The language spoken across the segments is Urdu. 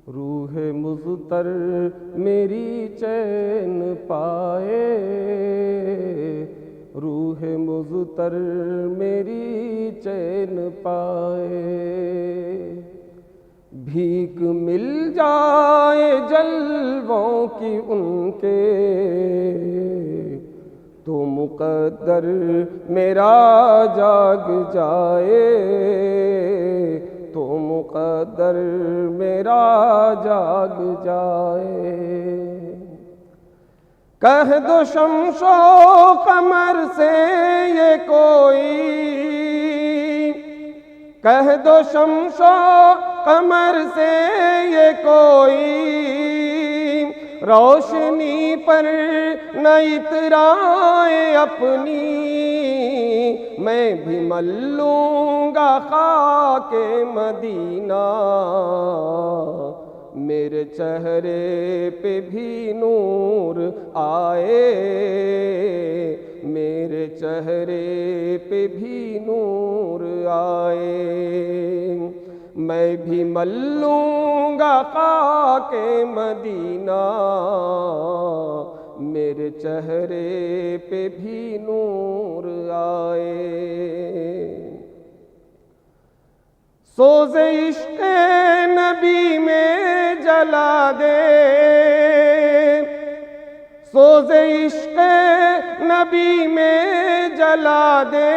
روح مضطر میری چین پائے، روح مضطر میری چین پائے، بھیک مل جائے جلووں کی ان کے تو مقدر میرا جاگ جائے، تو مقدر میرا جاگ جائے۔ کہہ دو شمس و قمر سے یہ کوئی، کہہ دو شمس و قمر سے یہ کوئی روشنی پر نہ اترائے اپنی، میں بھی مل لوں گا خاک مدینہ، میرے چہرے پہ بھی نور آئے، میرے چہرے پہ بھی نور آئے، میں بھی مل لوں گا خاک مدینہ، میرے چہرے پہ بھی نور آئے۔ سوز عشق نبی میں جلا دے، سوز عشق نبی میں جلا دے،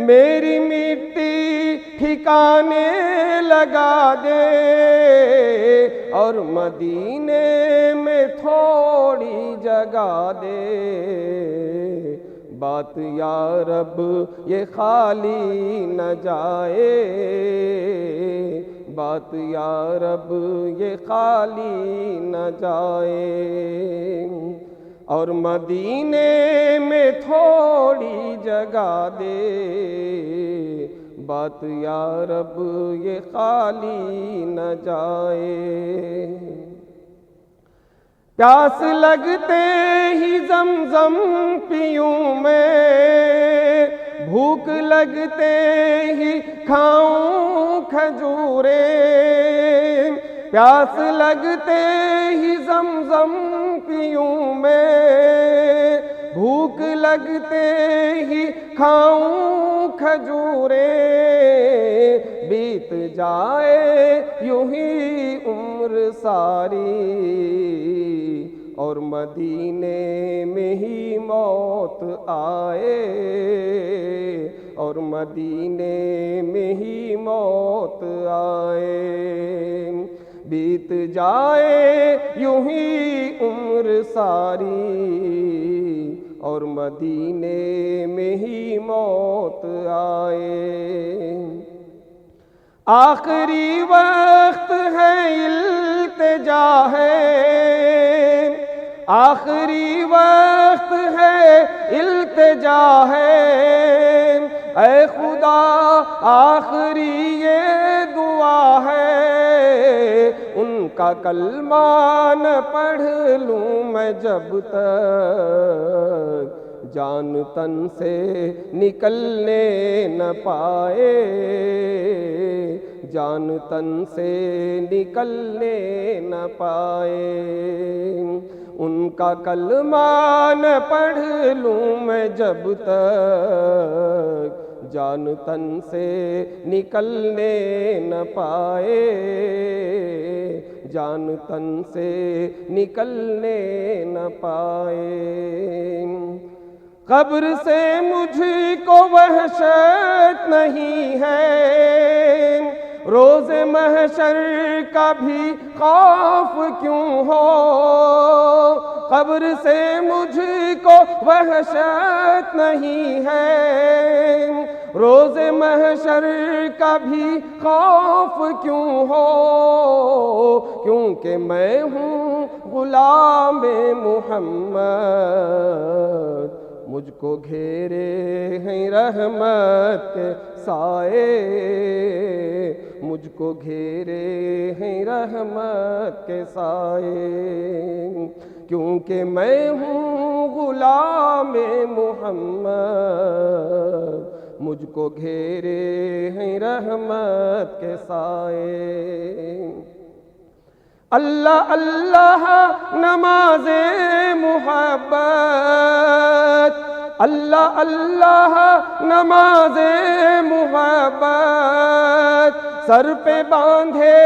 میری مٹی ٹھکانے لگا دے، اور مدینے میں تھوڑی جگہ دے، بات یا رب یہ خالی نہ جائے، بات یا رب یہ خالی نہ جائے، اور مدینے میں تھوڑی جگہ دے، بات یا رب یہ خالی نہ جائے۔ پیاس لگتے ہی زمزم پیوں میں، بھوک لگتے ہی کھاؤں کھجورے، پیاس لگتے ہی زمزم پیوں میں، بھوک لگتے ہی کھاؤں کھجورے، بیت جائے یوں ہی عمر ساری، اور مدینے میں ہی موت آئے، اور مدینے میں ہی موت آئے، بیت جائے یوں ہی عمر ساری، اور مدینے میں ہی موت آئے۔ آخری وقت ہے التجا ہے، آخری وقت ہے التجا ہے، اے خدا آخری یہ دعا ہے، ان کا کلمہ نہ پڑھ لوں میں جب تک جان تن سے نکلنے نہ پائے، جان تن سے نکلنے نہ پائے، ان کا کلمہ نہ پڑھ لوں میں جب تک جان تن سے نکلنے نہ پائے، جان تن سے نکلنے نہ پائے۔ قبر سے مجھ کو وحشت نہیں ہے، روز محشر کا بھی خوف کیوں ہو، قبر سے مجھ کو وحشت نہیں ہے، روز محشر کا بھی خوف کیوں ہو، کیونکہ میں ہوں غلام محمد، مجھ کو گھیرے ہیں رحمت کے سائے، مجھ کو گھیرے ہیں رحمت کے سائے، کیونکہ میں ہوں غلام محمد، مجھ کو گھیرے ہیں رحمت کے سائے۔ اللہ اللہ نماز محبت، اللہ اللہ نماز محبت، سر پہ باندھے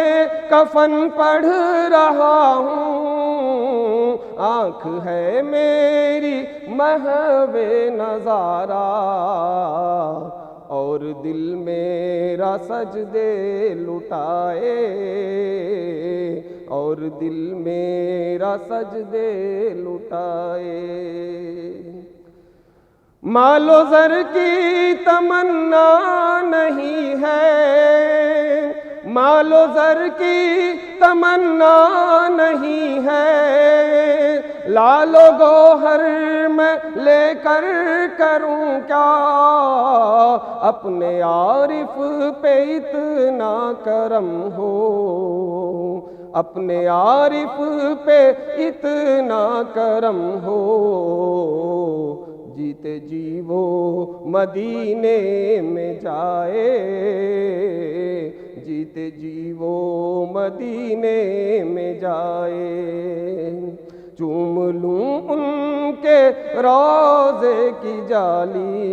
کفن پڑھ رہا ہوں، آنکھ ہے میری محو نظارہ، اور دل میرا سجدے لٹائے، اور دل میرا سجدے لٹائے۔ مال و زر کی تمنا نہیں ہے، مال و زر کی تمنا نہیں ہے، لال و گوہر میں لے کر کروں کیا، اپنے عارف پہ اتنا کرم ہو، اپنے عارف پہ اتنا کرم ہو، جیتے جی وہ مدینے میں جائے، جیتے جی وہ مدینے میں جائے، چوم لوں ان کے روضے کی جالی،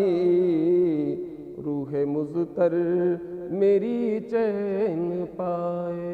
روح مضطر میری چین پائے۔